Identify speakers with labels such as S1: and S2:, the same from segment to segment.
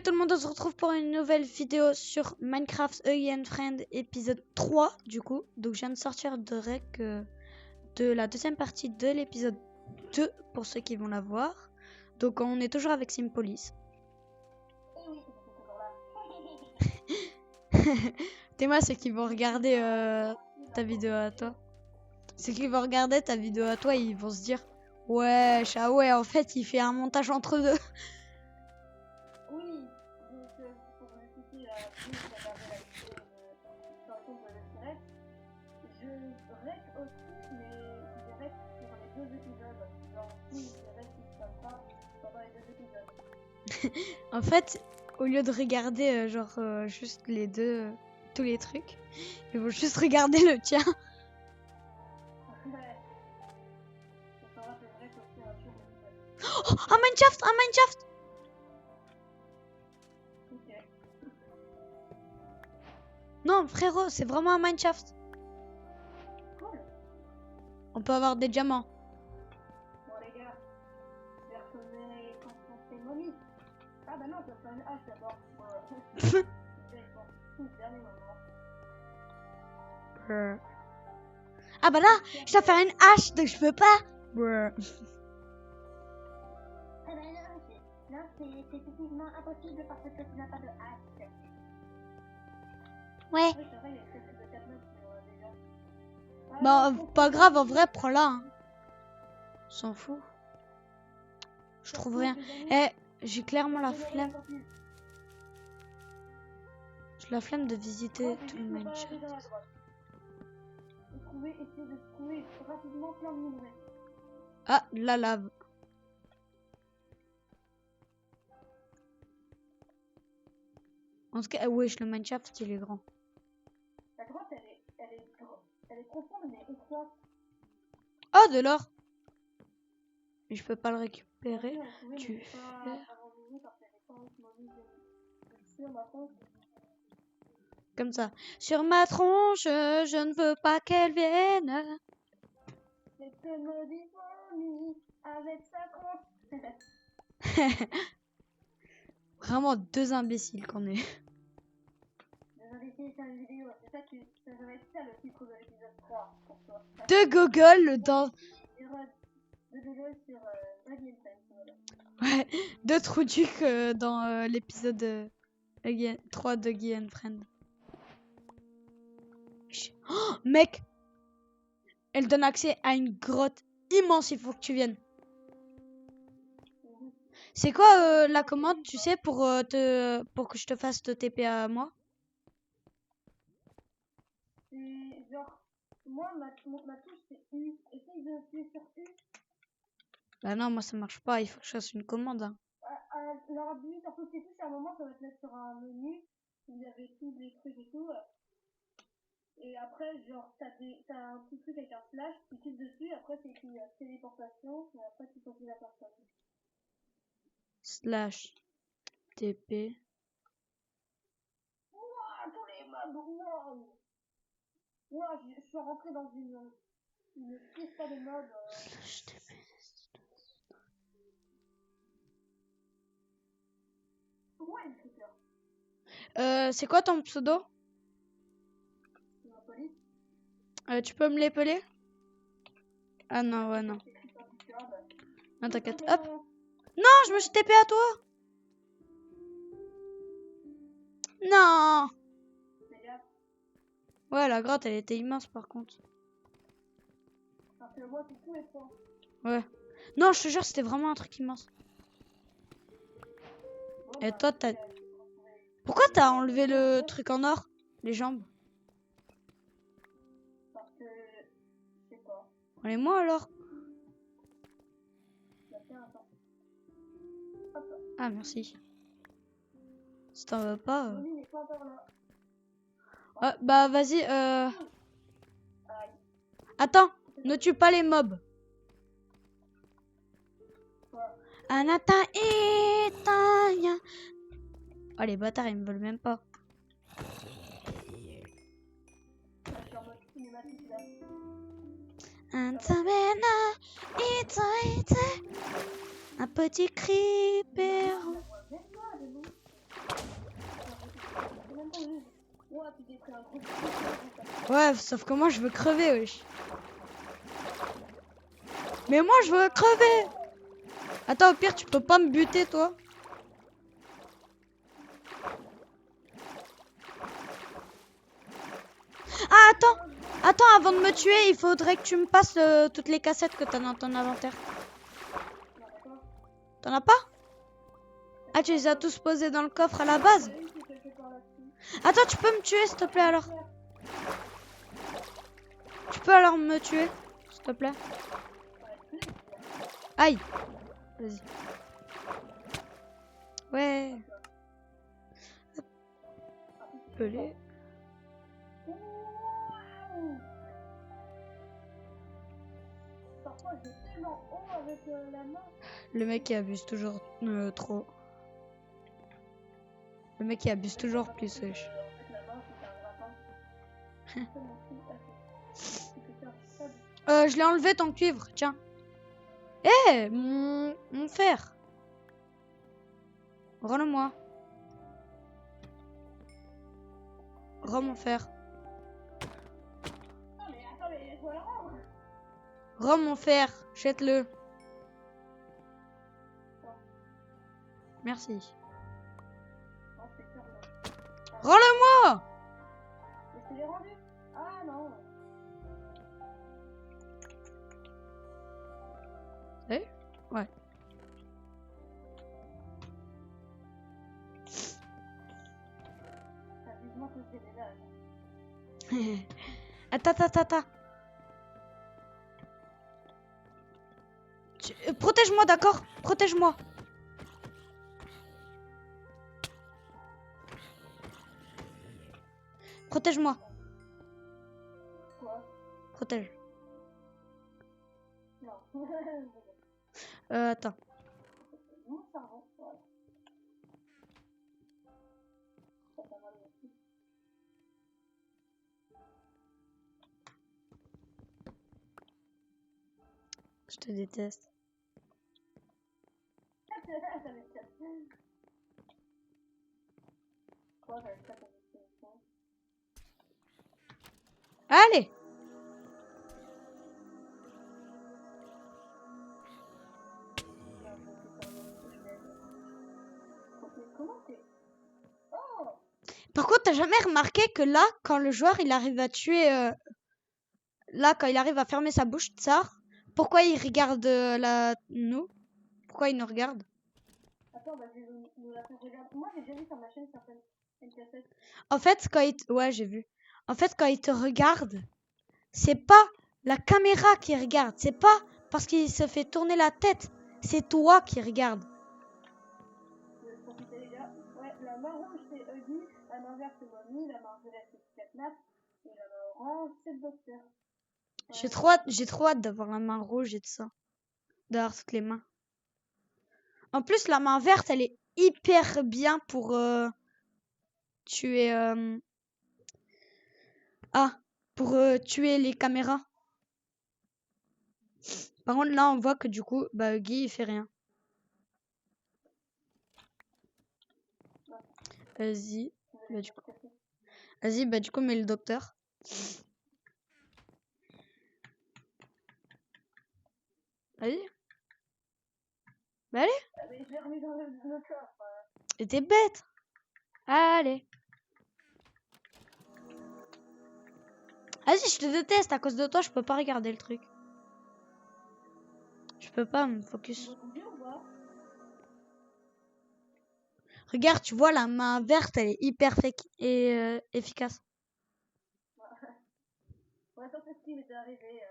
S1: Salut tout le monde, on se retrouve pour une nouvelle vidéo sur Minecraft Again Friend épisode 3 du coup. Donc je viens de sortir de la deuxième partie de l'épisode 2 pour ceux qui vont la voir. Donc on est toujours avec Simpolis. T'es moi ceux qui vont regarder ta vidéo à toi. Ceux qui vont regarder ta vidéo à toi, ils vont se dire ouais, ah ouais, en fait il fait un montage entre deux.
S2: Oui, donc pour vous expliquer plus regarder la vidéo sur le compte de Rec, je rec aussi, mais je rec sur les deux épisodes. Genre, si je rec qui se passe pas pendant les deux épisodes.
S1: En fait, au lieu de regarder juste les deux, tous les trucs, ils vont juste regarder le tien.
S2: Ouais. Ça va, c'est vrai qu'aussi un jour,
S1: Oh, un Minecraft, un Minecraft.
S2: ok.
S1: Non, frérot, c'est vraiment un Minecraft.
S2: Cool.
S1: On peut avoir des diamants.
S2: Bon, les gars, je vais retourner quand on fait momie. Ah, bah non, ça fait une hache d'abord. Je vais pour tout le dernier moment.
S1: Ah bah là, je dois faire une hache, donc je peux pas.
S2: Ah bah non, c'est techniquement impossible parce que tu n'as pas de hache.
S1: Ouais.
S2: Oui, c'est vrai, il y a peut-être de 4 mètres déjà.
S1: Bah, pas grave, en vrai, prends-la. Hein. On s'en fout. Je trouve rien. Eh, j'ai clairement la flemme. J'ai la flemme de visiter tout le Minecraft.
S2: Essayez de trouver rapidement plein de minerais.
S1: Ah, la lave. En tout cas, wesh, le Minecraft, il est grand.
S2: La grotte, elle est profonde mais étroite.
S1: Oh, de l'or. Mais je peux pas le récupérer. Tu fais... Comme ça. Sur ma tronche, je ne veux pas qu'elle vienne.
S2: C'est que maudit Mommy avec sa tronche.
S1: Vraiment deux imbéciles qu'on est.
S2: Deux imbéciles, c'est une vidéo. C'est ça, ça devrait être ça le titre de l'épisode 3 pour toi.
S1: Deux gogoles dans...
S2: Deux gogoles sur Again Friend.
S1: Ouais, deux trous ducs dans l'épisode 3 de Again Friend. Oh, mec, elle donne accès à une grotte immense, il faut que tu viennes. C'est quoi la commande, tu sais, pour que je te fasse te TP à moi?
S2: C'est genre, moi, ma touche c'est U. Essaye de appuyer sur U.
S1: Bah non, moi ça marche pas, il faut que je fasse une commande. Hein.
S2: Alors, appuyer sur toutes les touches, à un moment, ça va te mettre sur un menu où il y avait tous les trucs et tout. Et après, genre, t'as un petit truc avec un slash, tu cliques dessus, après c'est écrit téléportation, et après tu copies la personne.
S1: Slash TP.
S2: Wouah, tous les mobs, wow! Wouah, je suis rentré dans une fiesta de mobs.
S1: Slash TP.
S2: Ouais, le creeper.
S1: C'est quoi ton pseudo?
S2: C'est ma police.
S1: Tu peux me l'épeler? Ah non, ouais, non. Non, t'inquiète. Hop. Non, je me suis TP à toi. Non. Ouais, la grotte, elle était immense par contre.
S2: Parce que moi, c'est tout et toi.
S1: Ouais. Non, je te jure, c'était vraiment un truc immense. Et toi, t'as... Pourquoi t'as enlevé le truc en or? Les jambes?
S2: Parce que... je sais pas.
S1: Et moi alors? Ah, merci. Si t'en veux pas... Ah, bah, vas-y, Attends, ne tue pas les mobs. Anata Etanya. Oh, les bâtards, ils me veulent même pas. Un petit creeper.
S2: j'ai pris un gros coup.
S1: Ouais, sauf que moi je veux crever, wesh. Mais moi je veux crever. Attends, au pire, tu peux pas me buter, toi? Ah, attends! Attends, avant de me tuer, il faudrait que tu me passes toutes les cassettes que t'as dans ton inventaire. T'en as pas? Ah, tu les as tous posés dans le coffre à la base? Attends, tu peux me tuer, s'il te plaît, alors? Tu peux alors me tuer, s'il te plaît? Aïe! Vas-y. Ouais. Pelé.
S2: Parfois, j'ai tellement haut avec la main.
S1: Le mec qui abuse toujours trop. Le mec qui abuse toujours plus, wesh.
S2: La main, c'est un grappin.
S1: Je l'ai enlevé ton cuivre, tiens. Mon fer. Rends-le-moi. Rends mon fer.
S2: Attends, mais je dois le rendre.
S1: Rends mon fer. Jette-le. Merci.
S2: Non, c'est sûr, non.
S1: Rends-le-moi.
S2: Mais je te l'ai rendu. Ah non.
S1: Eh? Ouais.
S2: T'as vivement que je déménage.
S1: Attends. Protège-moi, d'accord? Protège-moi. Protège-moi.
S2: Quoi?
S1: Protège.
S2: Non.
S1: Attends.
S2: Mon cerveau, voilà. Ça fait mal aussi.
S1: Je te déteste.
S2: Ça m'échappe. Quoi, j'avais pas compris ça.
S1: Allez.
S2: Comment t'es? Oh!
S1: Par contre, t'as jamais remarqué que là, quand le joueur il arrive à tuer, là, quand il arrive à fermer sa bouche, Tsar, pourquoi il regarde nous? Pourquoi il nous regarde?
S2: Attends, bah je vais nous la faire regarder. Moi j'ai déjà vu sur ma chaîne certaines cassettes.
S1: En fait, ouais, j'ai vu. En fait, quand il te regarde, c'est pas la caméra qui regarde, c'est pas parce qu'il se fait tourner la tête, c'est toi qui regarde.
S2: Profitez les gars. Ouais, la main rouge c'est Huggy, la main verte c'est Mommy, la main violette c'est Catnap, et la main orange c'est le docteur. Ouais.
S1: J'ai trop hâte d'avoir la main rouge et tout ça. D'avoir toutes les mains. En plus, la main verte, elle est hyper bien pour tuer. Pour tuer les caméras. Par contre, là, on voit que du coup, bah, Guy, il fait rien. Vas-y. Bah, du coup, mets le docteur. Vas-y. Bah, allez.
S2: Mais je l'ai remis dans le coffre.
S1: Et t'es bête. Allez. Vas-y, je te déteste. À cause de toi, je peux pas regarder le truc. Je peux pas me focus. Regarde, tu vois, la main verte, elle est hyper et efficace.
S2: Ouais, ça c'est ce qui m'était arrivé.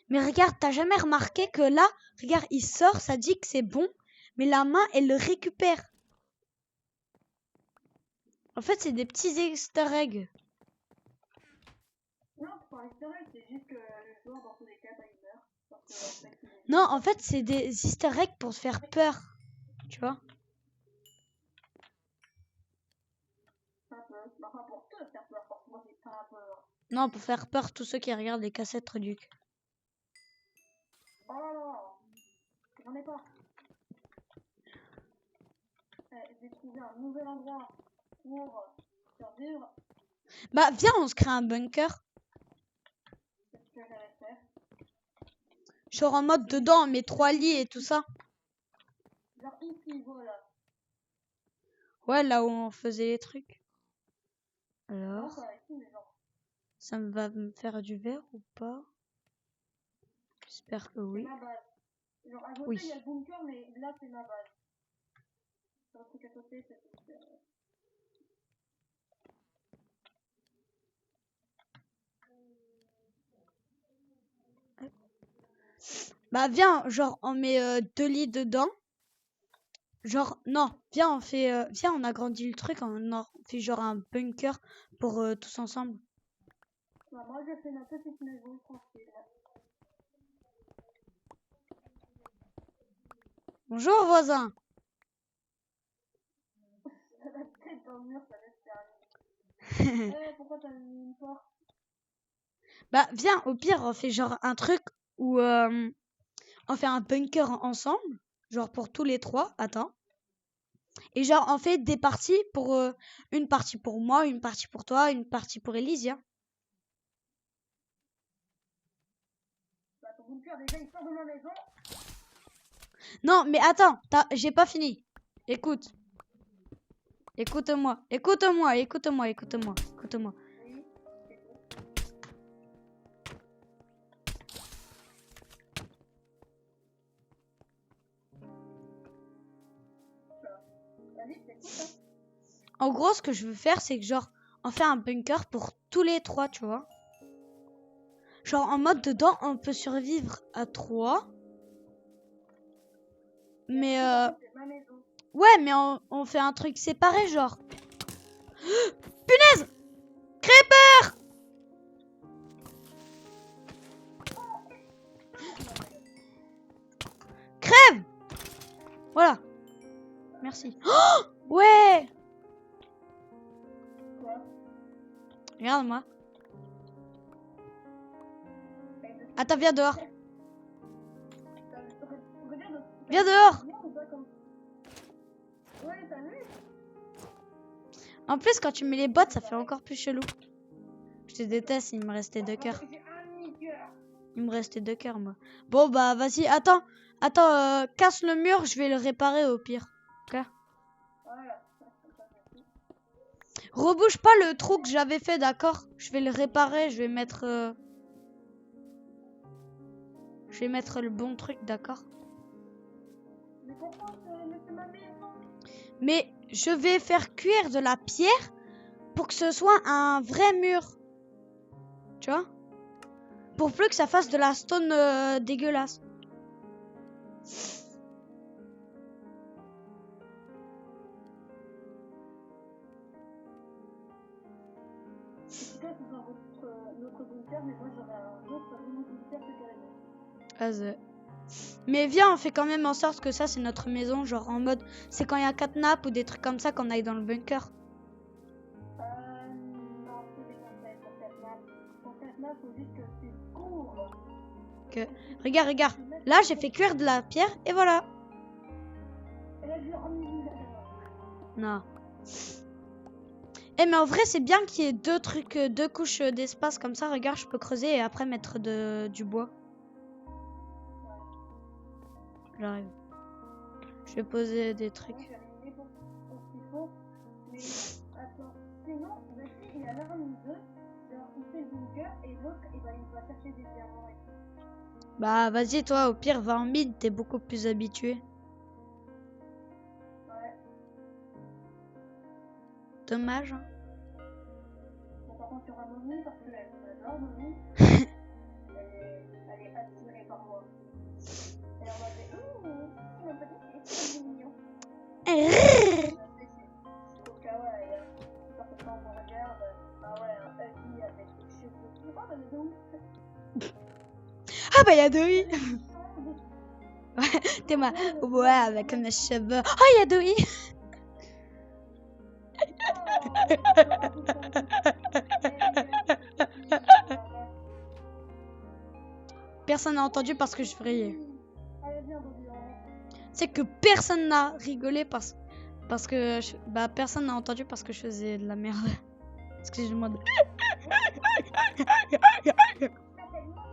S1: Mais regarde, t'as jamais remarqué que là, regarde, il sort, ça dit que c'est bon, mais la main, elle le récupère. En fait, c'est des petits easter eggs.
S2: Non, c'est pas un easter egg, c'est juste que le joueur, dans tous les cas, il meurt. Parce que, en fait,
S1: Non, en fait, c'est des easter eggs pour se faire peur. Tu vois?
S2: Un peu. Enfin, pour te faire peur, parce que moi, j'ai pas peur.
S1: Non, pour faire peur tous ceux qui regardent les cassettes Truduc.
S2: Oh là là, j'en ai pas. J'ai trouvé un nouvel endroit pour survivre.
S1: Bah, viens, on se crée un bunker.
S2: C'est ce que j'allais faire.
S1: Genre en mode dedans, on met 3 lits et tout ça.
S2: Genre ici, voilà.
S1: Ouais, là où on faisait les trucs.
S2: Non,
S1: Alors,
S2: pas ici, mais genre,
S1: ça va me faire du verre ou pas? J'espère que
S2: c'est
S1: oui.
S2: ma base. Genre, à côté,
S1: Oui.
S2: il y a le bunker, mais là, c'est ma base. Sur le truc à côté, c'est tout.
S1: Bah, viens, genre, on met 2 lits dedans. Genre, non, viens, viens, on agrandit le truc, on fait genre un bunker pour tous ensemble.
S2: Bah, moi, je fais ma petite maison tranquille.
S1: Bonjour, voisin.
S2: La tête dans le mur, ça laisse faire. Pourquoi t'as mis une porte?
S1: Bah, viens, au pire, on fait genre un truc où on fait un bunker ensemble, genre pour tous les 3. Attends. Et genre, on fait des parties pour une partie pour moi, une partie pour toi, une partie pour Elysia.
S2: Bah, ton bunker, déjà, il sort de ma maison.
S1: Non, mais attends, j'ai pas fini. Écoute. Écoute-moi, écoute-moi, écoute-moi, écoute-moi, écoute-moi.
S2: Oui, c'est tout. Vas-y, c'est tout, hein.
S1: En gros, ce que je veux faire, c'est que genre, on fait un bunker pour tous les 3, tu vois. Genre, en mode dedans, on peut survivre à 3. Mais
S2: C'est ma maison.
S1: ouais, mais on fait un truc séparé, genre. Punaise! Creeper! Crève! Voilà. Merci. Oh! Ouais!
S2: Quoi?
S1: Regarde-moi. Attends, viens dehors.
S2: Regarde.
S1: Viens dehors!
S2: Ouais, t'as vu?
S1: En plus, quand tu mets les bottes, ça fait encore plus chelou. Je te déteste, il me restait 2 cœurs.
S2: J'ai un demi-cœur.
S1: Il me restait 2 cœurs, moi. Bon, bah, vas-y, attends, casse le mur, je vais le réparer au pire. Ok?
S2: Voilà.
S1: Rebouge pas le trou que j'avais fait, d'accord? Je vais le réparer, je vais mettre le bon truc, d'accord?
S2: Mais pourquoi c'est ma maison?
S1: Mais je vais faire cuire de la pierre pour que ce soit un vrai mur. Tu vois? Pour plus que ça fasse de la stone dégueulasse.
S2: En tout cas, ce sera notre bunker, mais moi j'aurai un autre mini bunker que
S1: Vas-y. Mais viens, on fait quand même en sorte que ça c'est notre maison, genre en mode c'est quand il y a 4 nappes ou des trucs comme ça qu'on aille dans le bunker.
S2: Non, c'est des conseils pour cette map. Pour cette map, faut juste que tu cours.
S1: Ok. Regarde. Là j'ai fait cuire de la pierre et voilà.
S2: Et là, je l'ai remis.
S1: Non. Eh mais en vrai c'est bien qu'il y ait 2 couches d'espace comme ça. Regarde, je peux creuser et après mettre du bois. J'arrive. Je vais poser des trucs.
S2: Moi, j'ai rien pour ce qu'il faut. Mais attends, sinon, vas-y, il y en a un ou deux. Genre, il fait le bunker et l'autre, il va chercher des diamants.
S1: Bah vas-y toi, au pire va en mid, t'es beaucoup plus habitué.
S2: Ouais.
S1: Dommage. Hein.
S2: Bon, par contre, il y aura Nomi parce qu'elle m'adore, Nomi. Elle est attirée par moi. Et on va dire, mon petit, c'est mignon. Au cas où, parce que quand on regarde, ah ouais, un ugly avec des cheveux qui vont dans le dos.
S1: Ah bah y'a Doi. Ouais, t'es ma... Ouais, avec mes cheveux. Oh y'a Doi. Personne n'a entendu parce que je riais. C'est que personne n'a rigolé parce que... Bah personne n'a entendu parce que je faisais de la merde. Excuse-moi.
S2: Certainement.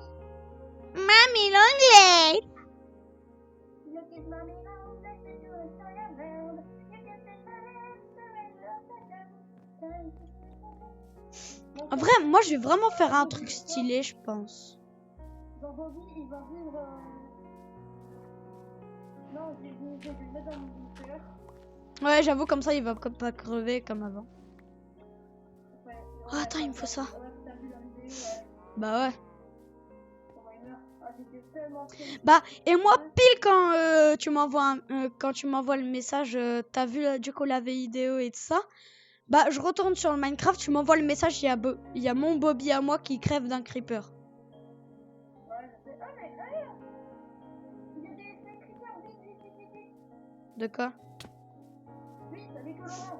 S1: Mamie l'anglais.
S2: Look at mommy now, let's do a turn around. You can say
S1: En vrai, moi, je vais vraiment faire un truc stylé, je pense.
S2: Genre Bobby, il va vivre... Non, je vais le mettre dans mon bunker.
S1: Ouais, j'avoue, comme ça, il va pas crever comme avant.
S2: Ouais,
S1: Oh, attends, il me faut ça.
S2: Ouais, t'as vu la vidéo, ouais.
S1: Bah ouais.
S2: Comment il meurt. Ah, j'étais tellement triste.
S1: Bah, et moi, pile quand tu m'envoies quand tu m'envoies le message, t'as vu du coup la vidéo et tout ça. Bah, je retourne sur le Minecraft, tu m'envoies le message, il y a mon Bobby à moi qui crève d'un creeper.
S2: Ouais, je sais. Ah, mais allez, il y a des critères, vite.
S1: De quoi?
S2: Oui, t'as des colorants.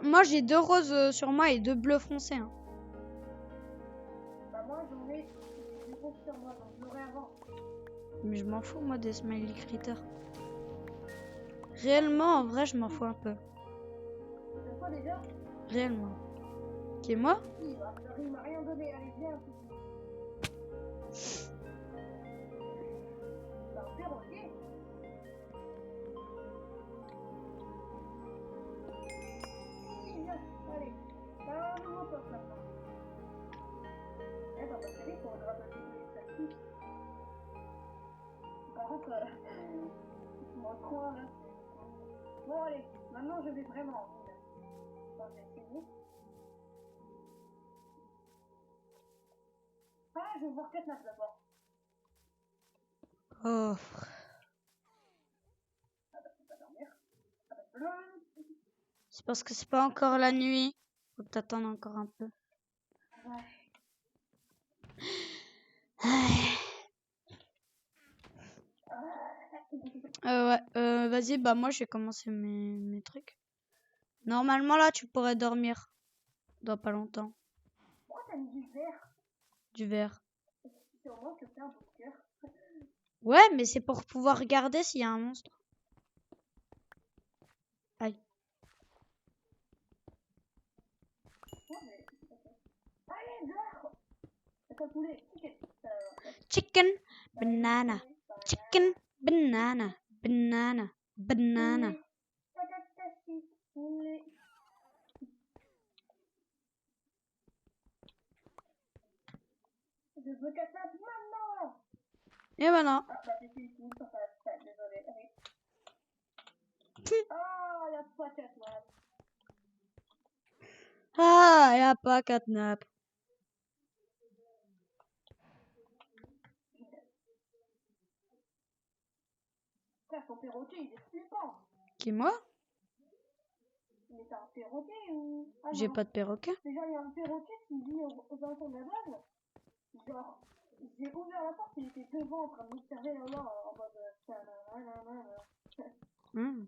S1: Moi j'ai 2 roses sur moi et 2 bleus foncés. Hein.
S2: Bah, moi, j'en ai du rouge sur moi, donc je l'aurai avant.
S1: Mais je m'en fous moi des smiley critters. Réellement, en vrai, je m'en fous un peu.
S2: C'est quoi déjà?
S1: Réellement. Qui est moi?
S2: Il m'a rien donné, allez, viens. Bah, on perroquet. Viens, allez. T'as un nouveau poste maintenant. Attends, parce que on aura pas fait les statistiques. Par contre, mon coin là. Bon, allez, maintenant je vais vraiment. Bon, j'ai essayé. Ah, je vais voir 4 nappes d'abord.
S1: Oh.
S2: Ah bah, c'est pas dormir. Ah bah, blum.
S1: C'est parce que c'est pas encore la nuit. Faut t'attendre encore un peu.
S2: Ouais.
S1: Vas-y, bah moi je vais commencer mes trucs. Normalement là tu pourrais dormir dans pas longtemps.
S2: Pourquoi t'as mis du vert?
S1: Du verre.
S2: C'est au moins que c'est un bunker.
S1: Ouais, mais c'est pour pouvoir regarder s'il y a un monstre. Aïe.
S2: Ouais, mais... Allez, dehors. C'est quoi poulet?
S1: Chicken, banana. Chicken, banana. Banana, banana.
S2: Poulet. Je veux qu'à ça maintenant.
S1: Et maintenant.
S2: Ah, bah, c'est une ça passe pas, désolé. Allez. Ah, la patate, ouais.
S1: Ah, y a pas catnap.
S2: Frère, ton perroquet, il est flippant.
S1: Qui, moi?
S2: Mais t'as un perroquet ou... Ah,
S1: J'ai
S2: non.
S1: pas de perroquet.
S2: Déjà, il y a un perroquet qui vit aux alentours de la base. Genre, j'ai ouvert la porte, il était devant en train de m'observer là-bas en mode...
S1: Hmm.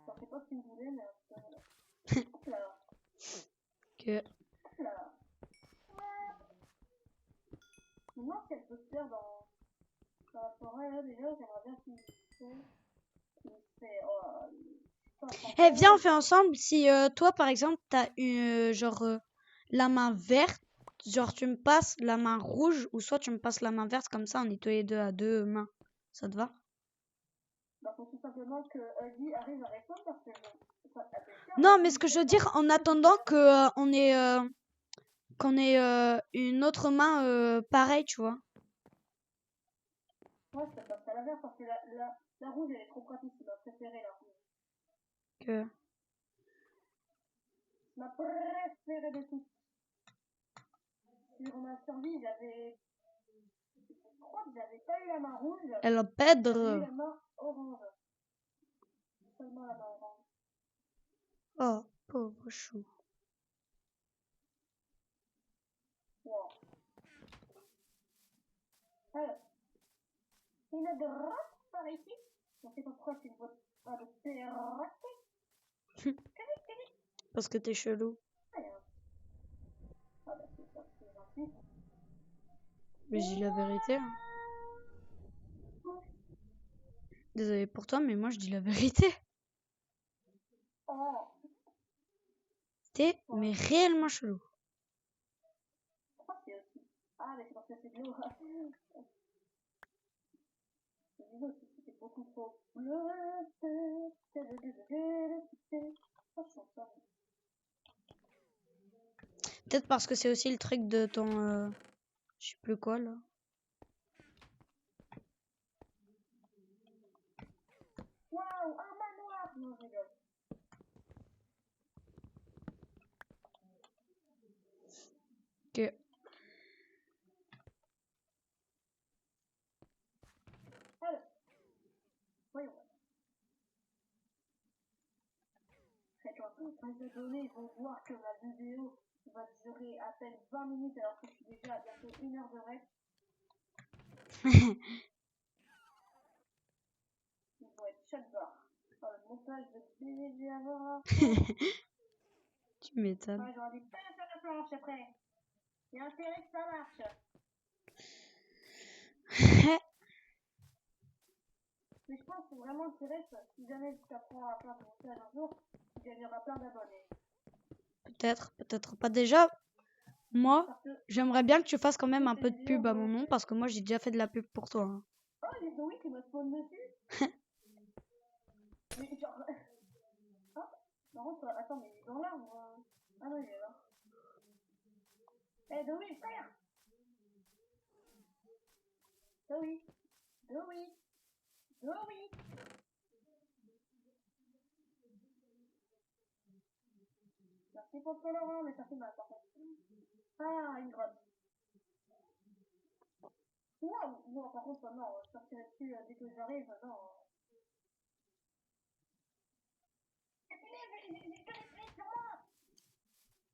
S2: Je sais pas ce qu'il me voulait, mais... Hop là.
S1: Que...
S2: Hop là. Maintenant, qu'elle peut se faire dans la forêt, là, déjà, j'aimerais bien qu'il fait... Oh,
S1: Eh, viens, on fait ensemble. Si toi, par exemple, t'as une, genre, la main verte, genre, tu me passes la main rouge, ou soit tu me passes la main verte, comme ça, on est tous les deux à 2 mains. Ça te va?
S2: bah, faut tout simplement que Guy arrive à répondre parce que
S1: Non, mais ce que je veux dire, en attendant que qu'on ait une autre main pareille, tu vois.
S2: moi je te passe à la verte parce que la rouge elle est trop pratique, c'est ma préférée la rouge.
S1: Que...
S2: Ma préférée de toutes. Sur ma survie, je crois que j'avais pas eu la main rouge,
S1: El
S2: j'avais eu
S1: Pedro.
S2: la main orange. Seulement la main orange.
S1: Oh, pauvre chou.
S2: Wow. Alors, une droite par ici. Je sais pas pourquoi c'est une boîte de perroquet.
S1: Parce que t'es chelou.
S2: Ah bah c'est ça, c'est gentil.
S1: Mais je dis la vérité. Hein. Désolé pour toi, mais moi je dis la vérité.
S2: Oh.
S1: T'es mais réellement chelou.
S2: Pourquoi c'est aussi? Ah, mais c'est parce que c'est de l'eau. C'est de l'eau, c'était beaucoup trop bleu. Oh, je chante ça.
S1: Peut-être parce que c'est aussi le truc de ton... je sais plus quoi, là.
S2: Waouh, un manoir! Non, je rigole.
S1: Que...
S2: Alors, voyons. Les abonnés vont voir que ma vidéo va durer à peine 20 minutes alors que je suis déjà à bientôt 1 heure de reste. Ils vont être choc barre. Oh, le montage de télé que je vais avoir.
S1: Tu m'étonnes.
S2: Ah, j'aurais dit pas faire la planche après. Il y a intérêt que ça marche. Mais je pense que vraiment le Céleste, si jamais tu apprends à faire du montage un jour, tu gagneras plein d'abonnés.
S1: Peut-être, peut-être pas déjà. Moi,
S2: Parce que,
S1: j'aimerais bien que tu fasses quand même un peu de pub à mon nom parce que moi j'ai déjà fait de la pub pour toi. Hein.
S2: oh, il est oui qui me spawn dessus. Mais genre. Ah, par contre, attends, mais il est dans l'arbre. Ah non, il est là. Eh, Dowi, frère! Dowi! Dowi! Dowi! Merci pour le colorant, mais ça fait mal par contre. Ah, une grotte. Waouh! Bon, par contre, non, je sortirai dessus dès que j'arrive, non.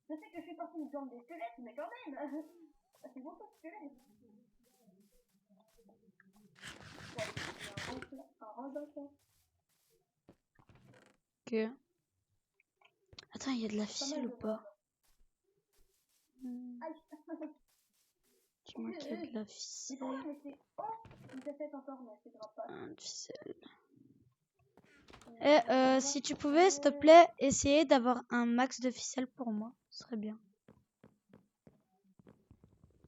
S2: Je sais que je suis partie une jambe des squelettes, mais quand même! C'est beaucoup de squelettes! Un random.
S1: Ok. Attends, il y a de la ficelle ou pas? Dis-moi qu'il y a de la ficelle.
S2: Mais c'est. Oh! Une cassette encore, mais c'est grave pas.
S1: Un ficelle. Et si tu pouvais, s'il te plaît, essayer d'avoir un max de ficelle pour moi, ce serait bien.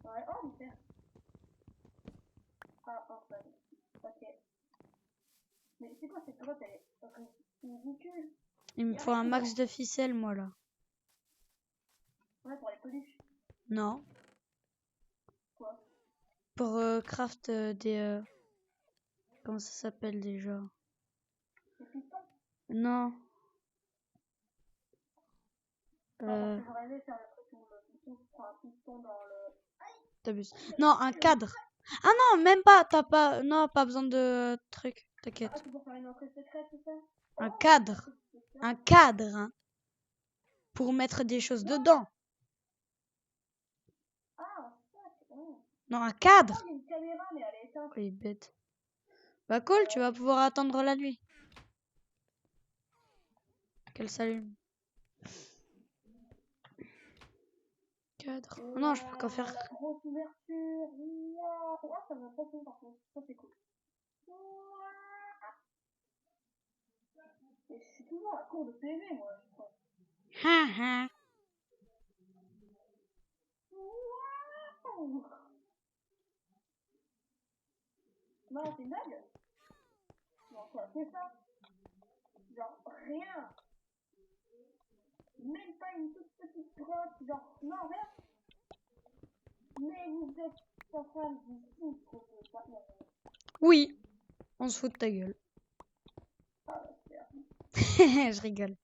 S2: Ouais, oh, mais faire. Ah, enfin. Ok. Mais c'est quoi cette grotte? Elle est ridicule.
S1: Il me faut un max de ficelle, moi, là.
S2: Ouais, pour les peluches.
S1: Non.
S2: Quoi?
S1: Pour craft des... comment ça s'appelle déjà?
S2: Des pistons?
S1: Non.
S2: Parce que j'aurais aimé faire le truc où le piston prend un piston dans le...
S1: T'abuses. Non, un cadre. Ah non, même pas. T'as pas... Non, pas besoin de truc. T'inquiète.
S2: Ah, c'est pour faire une entrée secrète, c'est ça?
S1: Un cadre. Un cadre. Hein. Pour mettre des choses dedans.
S2: Ah, oh.
S1: Non, un cadre.
S2: Oh, il y a une caméra, mais elle est éteinte.
S1: Oui, bête. Bah cool, tu vas pouvoir attendre la nuit. Qu'elle s'allume. Cadre. Oh non, je peux qu'en faire.
S2: La grosse ouverture. Wow. Oh, ça me fascine par contre. Ça, c'est cool. Et je suis toujours à court de PV, moi, je crois.
S1: Ha ha.
S2: Wow. Non, c'est une blague. Non, quoi, c'est ça. Genre, rien. Même pas une toute petite grotte. Genre, non, rien. Mais vous êtes en train de vous foutre de ça.
S1: Oui. On se fout de ta gueule.
S2: Ah, super.
S1: Je rigole.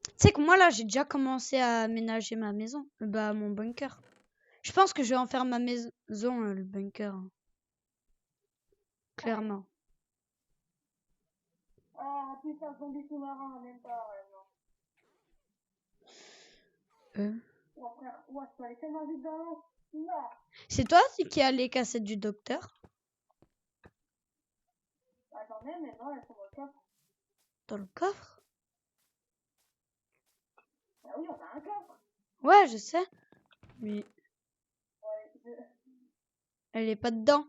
S1: Tu sais que moi là j'ai déjà commencé à aménager ma maison, bah mon bunker. Je pense que je vais en faire ma maison le bunker. Hein. Clairement.
S2: Ah, putain, zombie sous-marin, même pas, non. Oh, frère, ouais, je peux aller tellement vite dans l'eau. Non.
S1: C'est toi qui as les cassettes du docteur?
S2: Ah, j'en ai, mais non, elles sont dans le coffre.
S1: Dans le coffre?
S2: Ah oui, on a un coffre.
S1: Ouais, je sais. Mais
S2: Ouais,
S1: elle est pas dedans.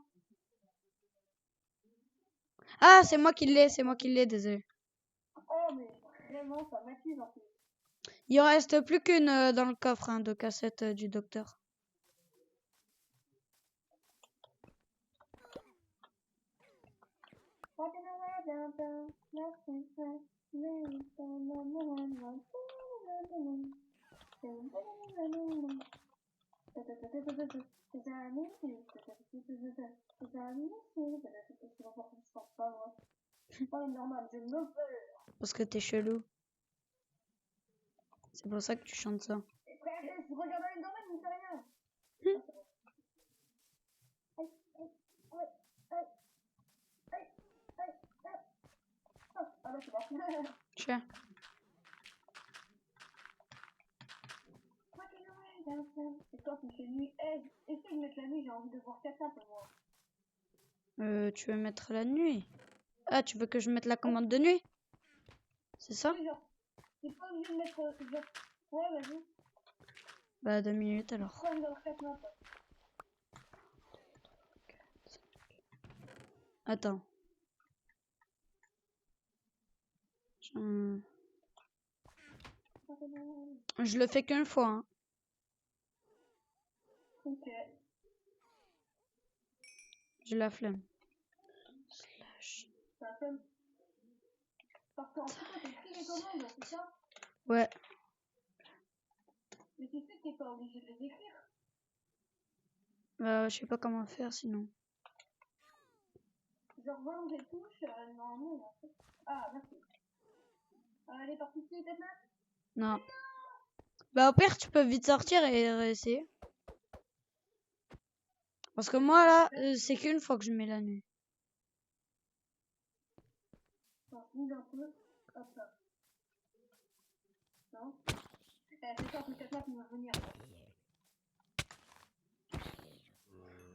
S1: Ah, c'est moi qui l'ai, désolé.
S2: Oh, mais vraiment, ça m'accuse en plus.
S1: Il en reste plus qu'une dans le coffre hein, de cassette du docteur. Parce que t'es chelou. C'est pour ça que tu chantes ça.
S2: Je regarde une dormette, mais c'est rien. Ah bah c'est bon.
S1: Tiens.
S2: C'est toi qui fais nuit. Essaye de mettre la nuit, j'ai envie de voir Kata pour moi.
S1: Tu veux mettre la nuit? Ah, tu veux que je mette la commande de nuit? C'est ça?
S2: Oui, genre, t'es pas obligé de mettre. Genre... Ouais, vas-y.
S1: Bah 2 minutes alors.
S2: Prends une heure 4 notes.
S1: Attends. Je le fais qu'une fois. Hein.
S2: Ok.
S1: J'ai la flemme. Slash.
S2: Ça fait. Parce qu'en fait, toi, t'as pris les commandes, c'est ça?
S1: Ouais.
S2: Mais tu sais que t'es pas obligé de les écrire.
S1: Je sais pas comment faire sinon.
S2: Genre, va dans les touches, normalement, en fait. Ah, merci. Elle est partie ici, peut-être là?
S1: Non. Bah au pire, tu peux vite sortir et réessayer. Parce que moi là, c'est qu'une fois que je mets la nuit.
S2: Attends, bouge un peu. Hop là. Non. C'est ça, c'est Kata qui va venir.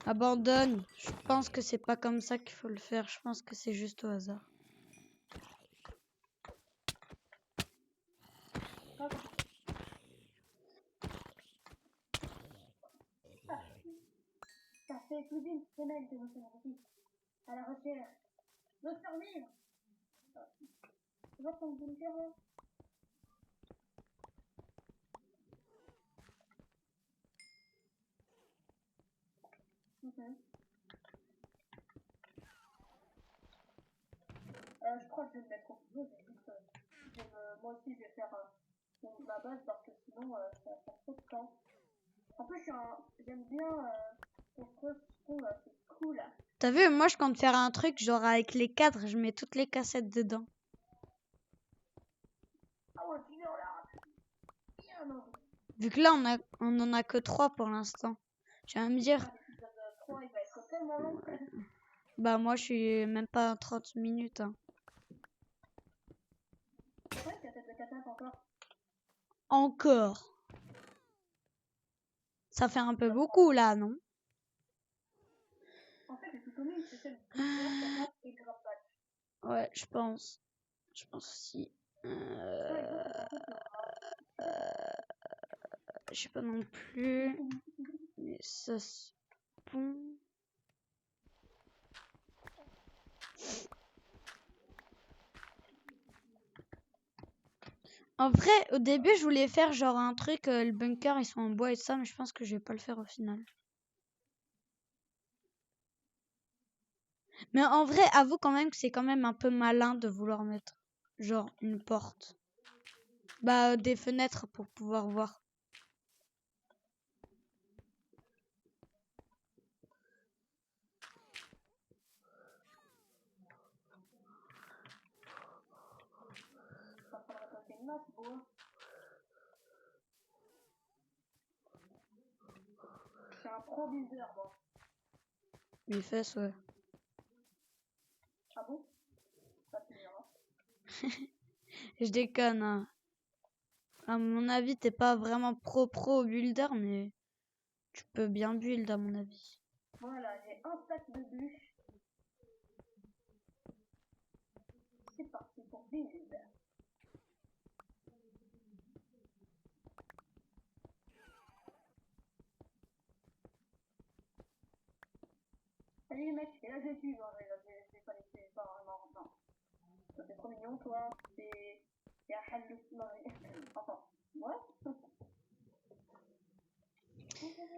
S1: Abandonne. Je pense que c'est pas comme ça qu'il faut le faire. Je pense que c'est juste au hasard.
S2: Ça fait plus d'une semaine que nous sommes ici, à la recherche de survivre. Tu vois comme vous le faire là? Je crois que je vais me mettre au boulot, mais juste, moi aussi je vais faire ma base parce que sinon ça va faire trop de temps. En plus, j'aime bien construire ce qu'on là, c'est cool là.
S1: T'as vu, moi je compte faire un truc genre avec les cadres, je mets toutes les cassettes dedans.
S2: Ah ouais, tu viens là. Bien, non.
S1: Vu que là on en a que 3 pour l'instant. Tu vas me dire.
S2: L'épisode 3 il va être tellement long.
S1: Bah moi je suis même pas à 30 minutes. Hein.
S2: C'est vrai que t'as peut-être le catap encore.
S1: Encore. Ça fait un peu beaucoup là, non?
S2: En fait, le plus connu, c'est celle de catap et grappage.
S1: Ouais, je pense. Je pense aussi. Je sais pas non plus. Mais ça se pond. En vrai, au début, je voulais faire genre un truc, le bunker, ils sont en bois et tout ça, mais je pense que je vais pas le faire au final. Mais en vrai, avoue quand même que c'est quand même un peu malin de vouloir mettre genre une porte. Bah, des fenêtres pour pouvoir voir.
S2: C'est un pro builder, moi.
S1: Les fesses, ouais.
S2: Ah bon? Ça finira.
S1: Je déconne, hein. À mon avis, t'es pas vraiment pro builder, mais tu peux bien build à mon avis.
S2: Voilà, j'ai un sac de bûches. C'est parti pour build. Salut les mecs, et là je tue, non, je vais pas laisser, pas vraiment. Toi, t'es trop mignon, toi. T'es un hallucinant. Non, mais... Enfin,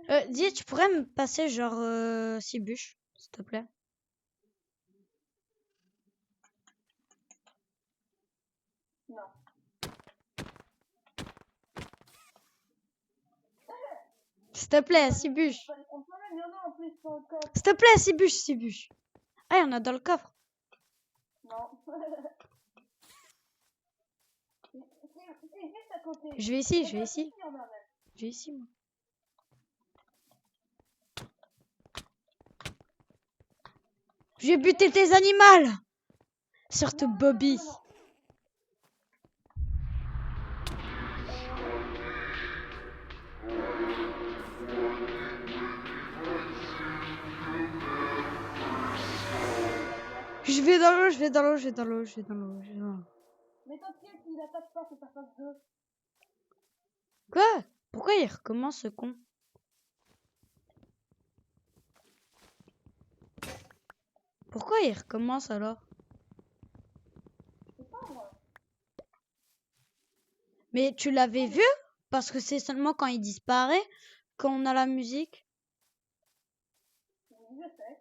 S2: ouais.
S1: Dis, tu pourrais me passer genre 6 bûches, s'il te plaît?
S2: Non.
S1: S'il te plaît, 6 bûches.
S2: On peut même, il y en a en plus dans le coffre.
S1: S'il te plaît, 6 bûches, 6 bûches. Ah, il y en a dans le coffre.
S2: Non. C'est juste à côté.
S1: Je vais ici, je vais ici.
S2: Il y en a même.
S1: Je vais ici, moi. Je vais buter tes animaux. Surtout
S2: Non,
S1: Bobby.
S2: non, non, non.
S1: Je vais dans l'eau, je vais dans l'eau, je vais dans l'eau, je vais dans l'eau, je vais dans l'eau.
S2: Mais t'inquiète, il attaque pas, c'est sa phase 2.
S1: Quoi? Pourquoi il recommence ce con? Pourquoi il recommence alors?
S2: Je sais pas, moi.
S1: Mais tu l'avais vu? Parce que c'est seulement quand il disparaît qu'on a la musique.
S2: Oui, je sais.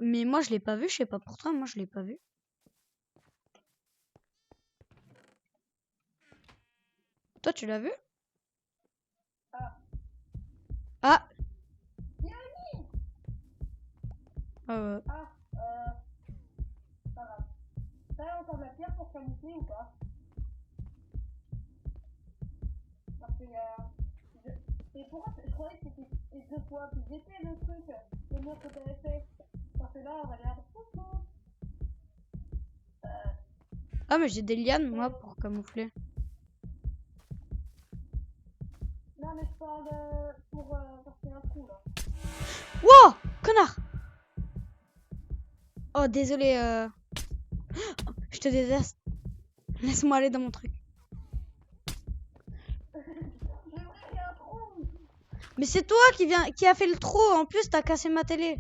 S1: Mais moi je l'ai pas vu, je sais pas pour toi, moi je l'ai pas vu. Toi tu l'as vu?
S2: Ah.
S1: Ah!
S2: Bienvenue.
S1: Euh,
S2: Ah, pas grave. T'as encore de la pierre pour camoufler ou pas? Parce que Et pourquoi je croyais que c'était les 2 fois plus épais le truc, le mur que t'avais fait. Parce que là, regarde.
S1: Ah mais j'ai des lianes moi pour camoufler.
S2: Non, mais je parle pour parce qu'il y a un trou là.
S1: Wow! Connard! Oh désolé, je te déteste. Laisse-moi aller dans mon truc.
S2: J'aimerais qu'il y ait un trou.
S1: Mais c'est toi qui a fait le trou, en plus t'as cassé ma télé.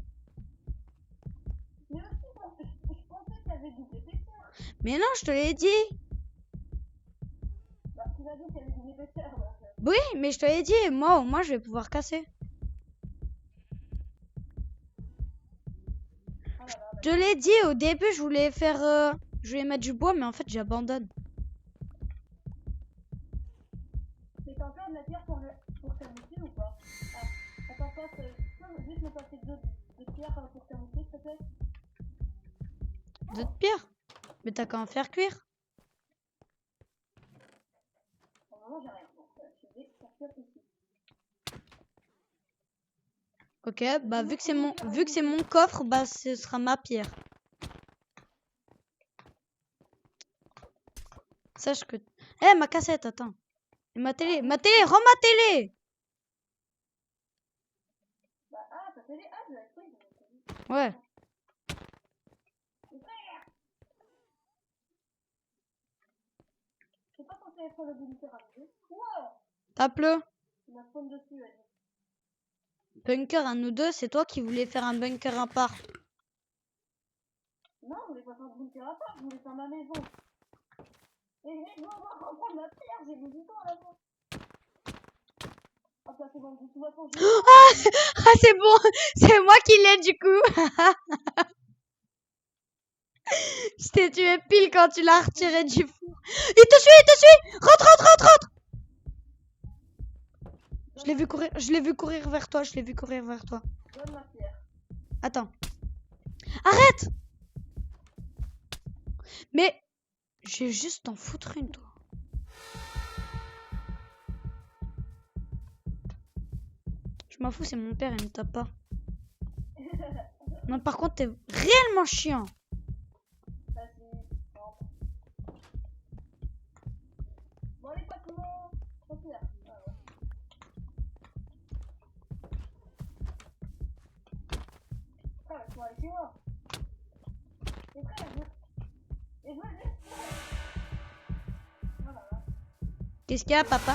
S2: Mais aussi, je pensais qu'il y avait du épaisseur.
S1: Mais non, je te l'ai dit.
S2: Bah, tu m'as dit qu'il y avait du épaisseur. Donc,
S1: Oui, mais je te l'ai dit, moi au moins je vais pouvoir casser.
S2: ah là là,
S1: Je te l'ai dit, au début je voulais faire... je voulais mettre du bois, mais en fait j'abandonne.
S2: c'est encore de la pierre pour camoufler ou pas? Ah, attends, tu peux juste me passer deux pierres pour camoufler, s'il te plaît?
S1: D'autres pierres. Mais t'as qu'à en faire cuire.
S2: Pour le moment, j'ai rien. Donc, je vais sortir ici.
S1: Ok, bah vu que c'est mon coffre, bah ce sera ma pierre. Sache que... Eh, ma cassette, attends. Et ma télé, rends ma télé!
S2: Bah, ah, t'as fait les... Ah, je l'avais pris.
S1: Ouais.
S2: C'est pas censé être le bunker à deux. Wow!
S1: Tape-le.
S2: Il m'a spawn dessus, elle dit.
S1: Bunker à nous deux, c'est toi qui voulais faire un bunker à part.
S2: Non, je voulais pas faire un bunker à part, je voulais faire ma maison. Et je vais devoir reprendre ma pierre, j'ai mis du temps à la fin. Ah, ça c'est bon, de toute façon, je...
S1: Ah, c'est bon, c'est moi qui l'ai du coup. Je t'ai tué pile quand tu l'as retiré du four. Il te suit! Rentre, rentre, rentre, rentre! Je l'ai vu courir vers toi,
S2: Donne ma pierre.
S1: Attends. Arrête! Mais, je vais juste t'en foutre une, toi. Je m'en fous, c'est mon père, il me tape pas. Non, par contre, t'es réellement chiant.
S2: Vas-y, rentre. Bon, allez, pas comment... Trop pierre. Ah, ouais. Ah, il faut aller chez moi. Et frère, je veux juste... Ah là là.
S1: Qu'est-ce qu'il y a, papa?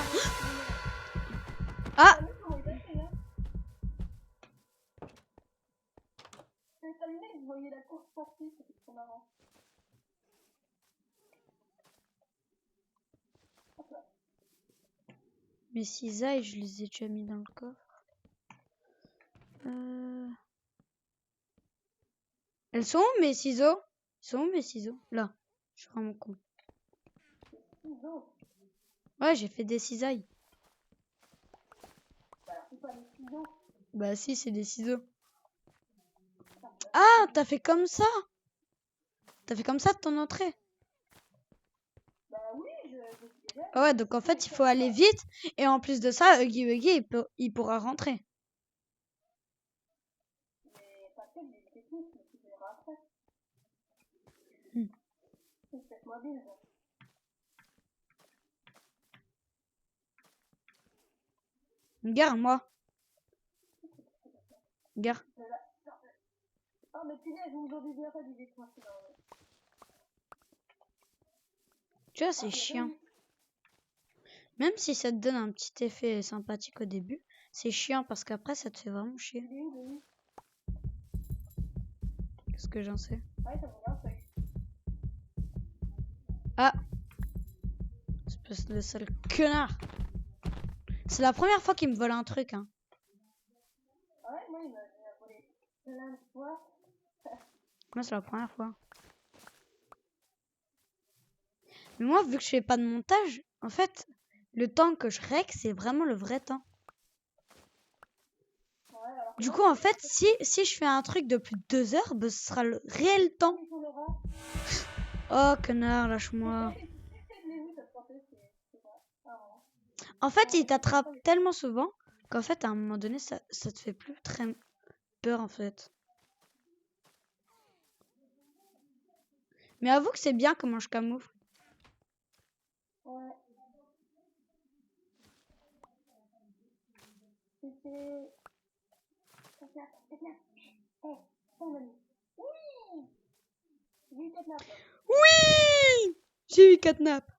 S1: Ah!
S2: T'as vu comment il t'a fait, hein? C'est terminé, vous voyez la course sportive, c'était trop marrant.
S1: Mes cisailles, je les ai déjà mis dans le coffre. Elles sont où mes ciseaux? Ils sont où mes ciseaux? Là. Je suis vraiment con.
S2: Ciseaux.
S1: Ouais, j'ai fait des cisailles.
S2: Bah, alors, c'est pas des ciseaux.
S1: Bah si, c'est des ciseaux. Ah, t'as fait comme ça? T'as fait comme ça de ton entrée?
S2: Bah oui, je suis déjà.
S1: Ah ouais, donc en fait, il faut aller vite. Et en plus de ça, Huggy, il pourra rentrer.
S2: Mais pas peut-être des techniques, mais tu verras après.
S1: Hmm.
S2: C'est peut-être mobile, donc.
S1: Regarde-moi. Regarde.
S2: Mais là, non, oh, mais punaise, vous m'en disiez pas du décoin, c'est dans le.
S1: Tu vois, c'est chiant. Même si ça te donne un petit effet sympathique au début, c'est chiant parce qu'après, ça te fait vraiment chier.
S2: Il est où?
S1: Qu'est-ce que j'en sais?
S2: Ouais, ça me regarde, ça.
S1: Ah! Espèce de sale connard! C'est la première fois qu'il me vole un truc, hein.
S2: Ah ouais, moi, il m'a volé plein de fois.
S1: Moi, c'est la première fois. Mais moi, vu que je fais pas de montage, en fait, le temps que je règle, c'est vraiment le vrai temps.
S2: Ouais, alors que
S1: Du
S2: moi,
S1: coup, en fait, si je fais un truc de plus de 2 heures, bah, ce sera le réel temps.
S2: ils sont Laurent.
S1: Oh, connard, lâche-moi.
S2: Je l'ai vu, ça se sentait, c'est pas. Ah, ouais.
S1: En fait, il t'attrape tellement souvent qu'en fait, à un moment donné, ça te fait plus très peur, en fait. Mais avoue que c'est bien comment je camoufle.
S2: Ouais. C'était. Catnap. Eh, ton ami. Oui! J'ai eu Catnap.
S1: Oui! J'ai eu Catnap.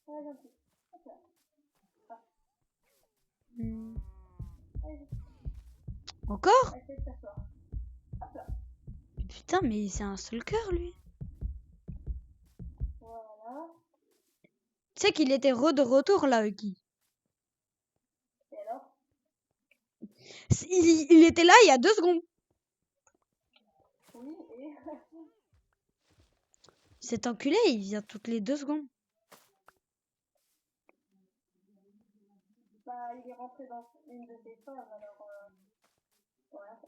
S2: Ouais, gentil. Hop là. Allez,
S1: Encore?
S2: essaye de t'asseoir. Hop là.
S1: Putain, mais c'est un seul cœur, lui.
S2: Voilà.
S1: Tu sais qu'il était de retour, là, Huggy.
S2: Et alors?
S1: Il était là il y a 2 secondes.
S2: Oui, et.
S1: Cet enculé, il vient toutes les 2 secondes.
S2: Bah, il est rentré dans une de tes phases, alors. Voilà.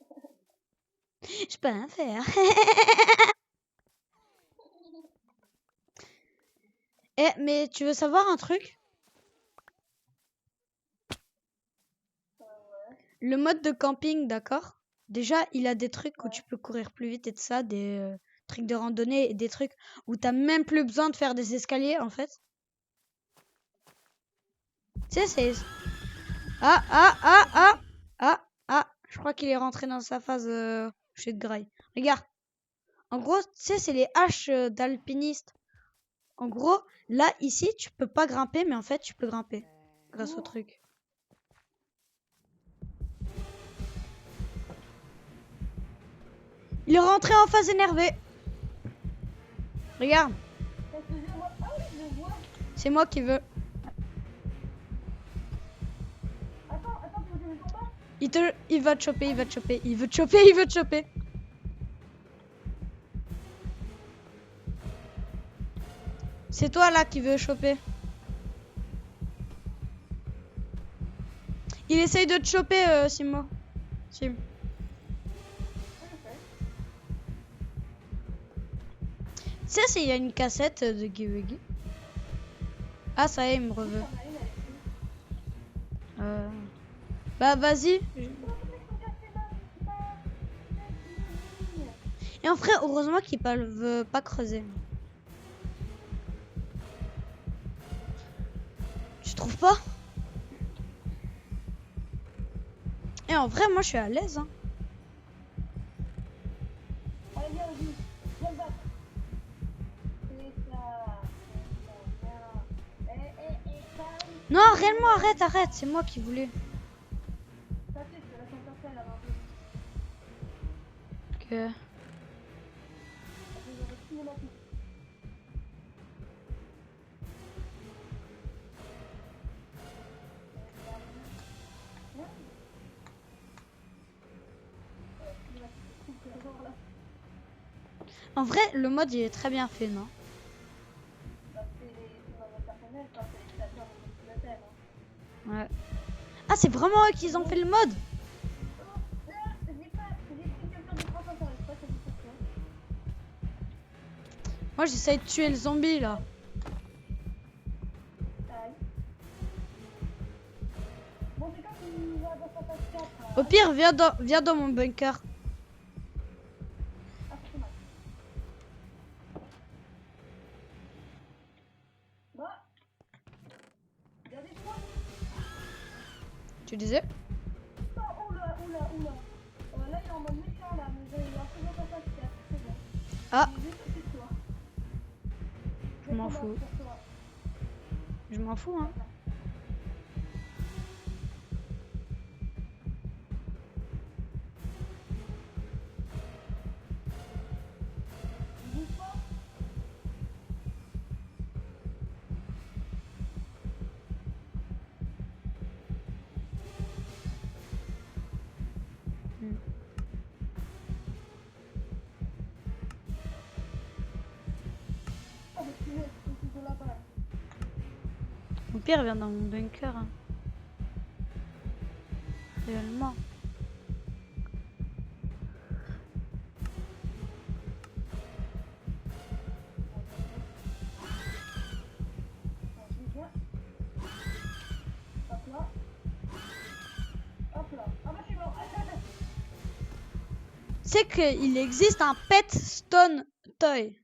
S1: Je peux rien faire. Eh, mais tu veux savoir un truc?
S2: Ouais.
S1: Le mode de camping, d'accord? Déjà, il a des trucs où tu peux courir plus vite et tout ça, des trucs de randonnée et des trucs où t'as même plus besoin de faire des escaliers, en fait. Tu sais, c'est... Ah, ah, ah, ah, ah, ah. Je crois qu'il est rentré dans sa phase chez de graille. Regarde. En gros, tu sais, c'est les haches d'alpiniste. En gros, là, ici, tu peux pas grimper, mais en fait, tu peux grimper. Grâce au truc. Il est rentré en phase énervée. Regarde.
S2: Excusez-moi. Ah oui, je le vois.
S1: C'est moi qui veux.
S2: Attends, tu veux que je combat?
S1: Il va te choper, il va te choper. Il veut te choper, il veut te choper. C'est toi là qui veux choper. Il essaye de te choper, Simo. Sim. Tu sais s'il y a une cassette de Giwigi. Ah ça y est, il me reveut. Bah vas-y. Et en vrai, heureusement qu'ils peuvent pas creuser. Tu trouves pas? Et en vrai, moi je suis à l'aise. Hein.
S2: Allez, viens, vas-y. Viens le battre. C'est ça. Calme.
S1: Non, réellement, arrête. C'est moi qui voulais.
S2: Ça fait que la sensation, elle a un peu.
S1: Ok.
S2: Elle est cinématique.
S1: En vrai, le mode il est très bien fait, non?
S2: Bah, c'est dans votre personnel, quand c'est les créateurs de Motivatel. Hein.
S1: Ouais. Ah, c'est vraiment eux qui ont fait le mode?
S2: Oh, là, j'ai pris quelqu'un de 30 ans, je crois que c'est pour toi.
S1: Moi, j'essaye de tuer le zombie là.
S2: Aïe. Bon, c'est quand tu vas dans sa phase 4.
S1: Au pire, viens dans mon bunker.
S2: Ah, c'est mal. Bah, il y a des points.
S1: Tu disais?
S2: Oh, oula, oula, oula. Là, il est en mode méchant, là, mais il est en faisant sa phase 4, c'est bon.
S1: Ah,
S2: Il est juste au-dessus de toi.
S1: je m'en fous.
S2: Pour toi.
S1: Je m'en fous, hein.
S2: Il bouge pas.
S1: Hmm.
S2: Ah, mais tu es de là-bas.
S1: Au pire, viens dans mon bunker. Hein. Réellement.
S2: J'y viens. Hop là. Hop là. Ah bah je suis mort.
S1: C'est qu'il existe un pet stone toy.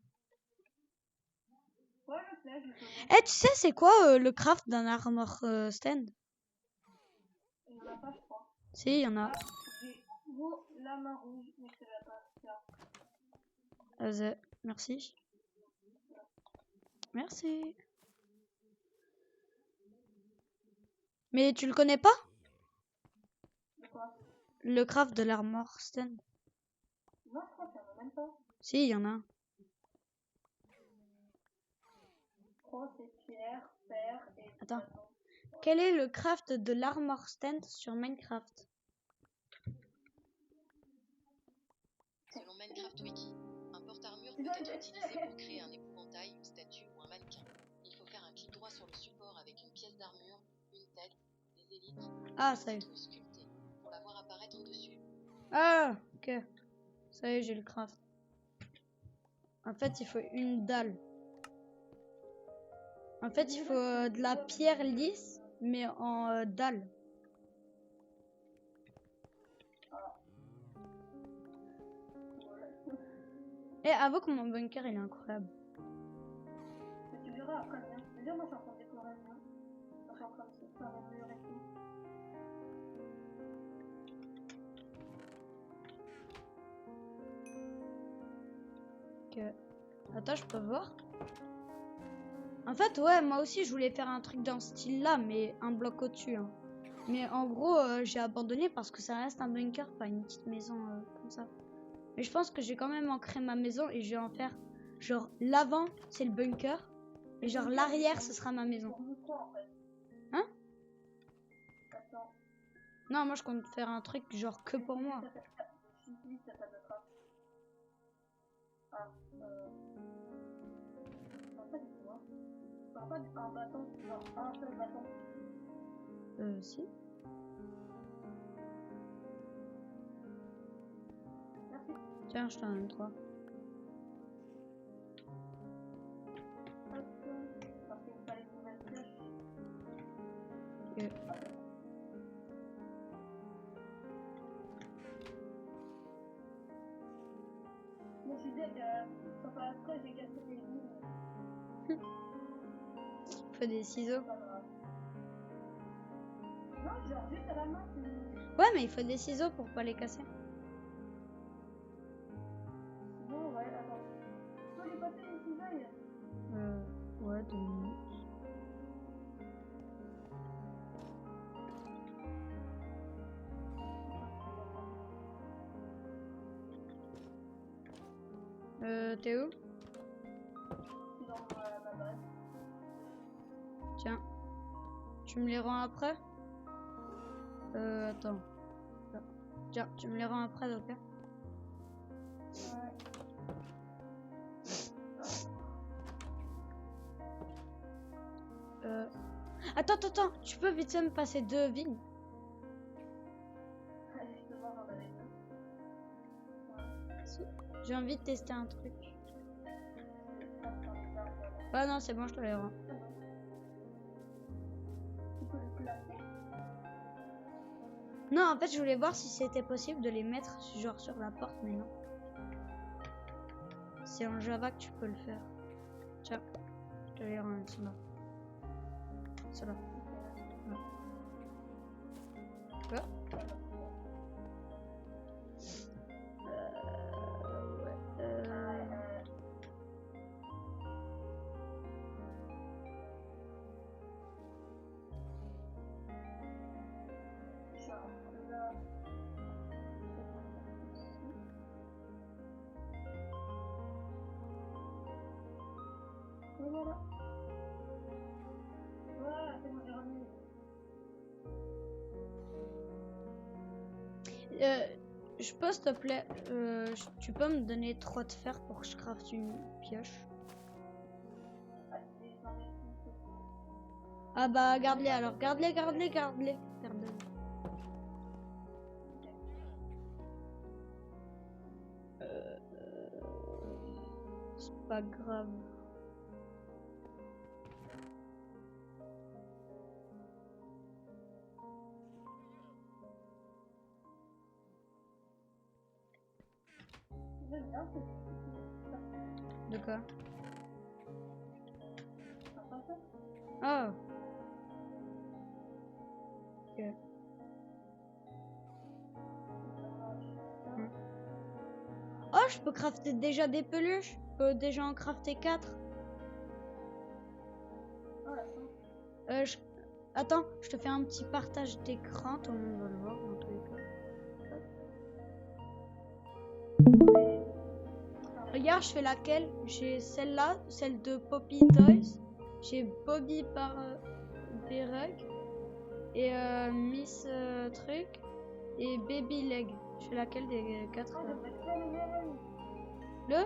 S2: Ouais, je sais, je connais.
S1: Eh, tu sais, c'est quoi le craft d'un armor stand?
S2: Il n'y en a pas, je crois.
S1: Si, il y en a.
S2: Ah, j'ai beau la main rouge, mais je te la passe. Là.
S1: Vas-y, merci. Merci. Mais tu le connais pas?
S2: De quoi?
S1: Le craft de l'armor stand?
S2: Non, je crois qu'il n'y en a même pas.
S1: Si, il y en a un.
S2: Trois, c'est pierre, fer et
S1: Attends.
S2: bâton.
S1: Quel est le craft de l'armor stand sur Minecraft?
S3: Selon Minecraft Wiki, un porte-armure peut être utilisé pour créer un épouvantail, une statue ou un mannequin. Il faut faire un clic droit sur le support avec une pièce d'armure, une tête, des élytres,
S1: Ah, ça y est.
S3: ou sculpté pour la voir apparaître dessus.
S1: Ah, ok. Ça y est, j'ai le craft. En fait, il faut une dalle. En fait, il faut de la pierre lisse, mais en dalle. Et avoue que mon bunker, il est incroyable.
S2: Mais tu verras après le mien. Déjà, moi, je suis en train de décorer le mien. Je suis en train de se faire un mur et tout.
S1: Ok. Attends, je peux voir? En fait, ouais, moi aussi, je voulais faire un truc dans ce style-là, mais un bloc au-dessus. Hein. Mais en gros, j'ai abandonné parce que ça reste un bunker, pas une petite maison comme ça. Mais je pense que j'ai quand même ancré ma maison et je vais en faire genre l'avant, c'est le bunker. Et genre l'arrière, ce sera ma maison.
S2: Pour nous trois, en fait.
S1: Hein?
S2: Attends.
S1: Non, moi je compte faire un truc genre que pour moi.
S2: J'utilise ça pas de trappe. Ah, non, pas du tout, hein. Enfin, pas un bâton, genre un seul bâton.
S1: Si.
S2: Merci.
S1: Tiens, je t'en donne 3.
S2: Hop. Parce qu'il me fallait une nouvelle flèche.
S1: Ok.
S2: Je me suis dit que ça après j'ai cassé les lignes.
S1: Faut des ciseaux.
S2: C'est pas grave. Non, genre juste à la main.
S1: Ouais, mais il faut des ciseaux pour pas les casser.
S2: Bon, ouais, attends. Tu peux lui passer les cisailles?
S1: Ouais, 2 minutes. T'es où?
S2: Dans ma base.
S1: Tiens. Tu me les rends après? Attends. Tiens, tu me les rends après, ok?
S2: Ouais.
S1: Attends, tu peux vite fait me passer 2 vignes?
S2: Justement, j'en avais deux.
S1: J'ai envie de tester un truc.
S2: Ça me semble bizarre, voilà.
S1: Ah non, c'est bon, je te les rends.
S2: Ah non. Tu peux le placer?
S1: Non, en fait, je voulais voir si c'était possible de les mettre genre sur la porte, mais non. C'est en Java que tu peux le faire. Tiens, je te les rends ceux-là. Ceux-là. Quoi? Ouais.
S2: Genre, là. Et voilà. Voilà, c'est bon, j'ai remis.
S1: Je peux, s'il te plaît, tu peux me donner 3 de fer pour que je crafte une pioche?
S2: Ah, j'en ai une seule.
S1: Ah bah, garde-les alors. Garde-les. C'est pas grave.
S2: J'aime bien ce petit.
S1: De quoi?
S2: T'entends ça?
S1: Oh. Ok. Oh, je peux crafter déjà des peluches. Je peux déjà en crafter 4.
S2: Oh la chance.
S1: Attends, je te fais un petit partage d'écran. Tout le monde va le voir dans tous les cas. Regarde, je fais laquelle? J'ai celle-là, celle de Poppy Toys. J'ai Bobby par Berug. Et Miss Truc. Et Baby Leg. Je fais laquelle des 4?
S2: Oh, j'aimerais trop en avoir une.
S1: Le?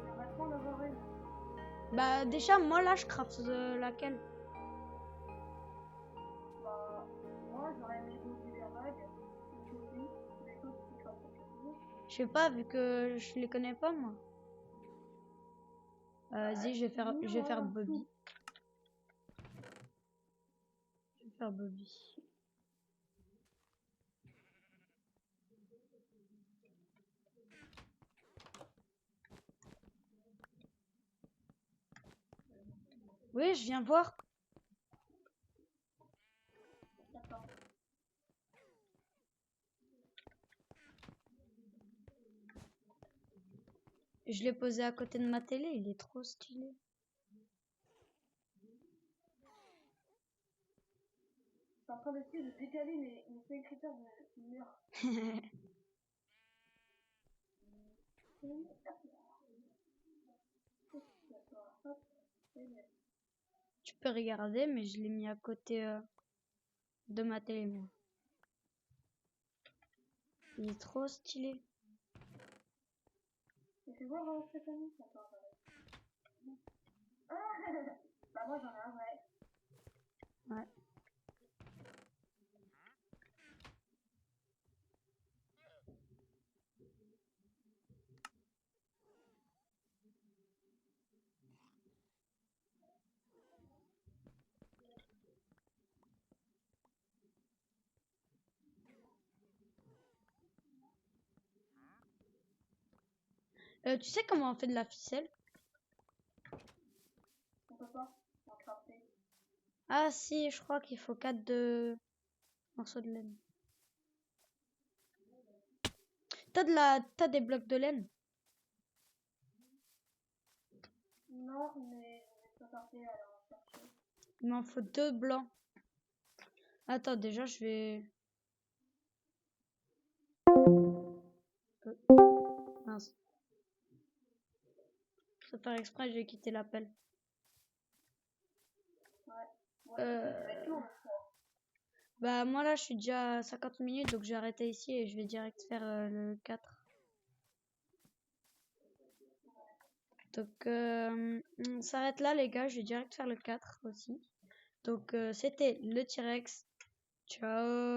S2: J'aimerais trop en avoir une.
S1: Bah déjà, moi là, je crafte laquelle?
S2: Bah, moi j'aurais aimé Bobby Berag, Bobby, les autres qui craftent quelque chose.
S1: Je sais pas, vu que je les connais pas, moi. Vas-y, je vais faire Bobby. Je vais faire Bobby. Oui, je viens voir.
S2: D'accord.
S1: Je l'ai posé à côté de ma télé, il est trop stylé.
S2: Je suis en train d'essayer de décaler mes 5 critères de mur. Hop,
S1: Tu peux regarder, mais je l'ai mis à côté de ma télé, moi. Il est trop stylé.
S2: et fais voir Stéphanie. Attends, attends. Ah bah moi j'en ai un vrai.
S1: Ouais. Tu sais comment on fait de la ficelle?
S2: On peut pas en crafter.
S1: Ah si, je crois qu'il faut 4 de morceaux de laine. T'as des blocs de laine?
S2: Non, mais je vais pas partir à en chercher.
S1: Il m'en faut 2 blancs. Attends, déjà, je vais... Mince. Faut faire exprès, j'ai quitté l'appel.
S2: Ouais. Moi, ça va être lourd, je crois.
S1: Bah moi là, je suis déjà à 50 minutes, donc j'ai arrêté ici et je vais direct faire le 4. Donc on s'arrête là les gars, je vais direct faire le 4 aussi. Donc c'était le T-Rex. Ciao.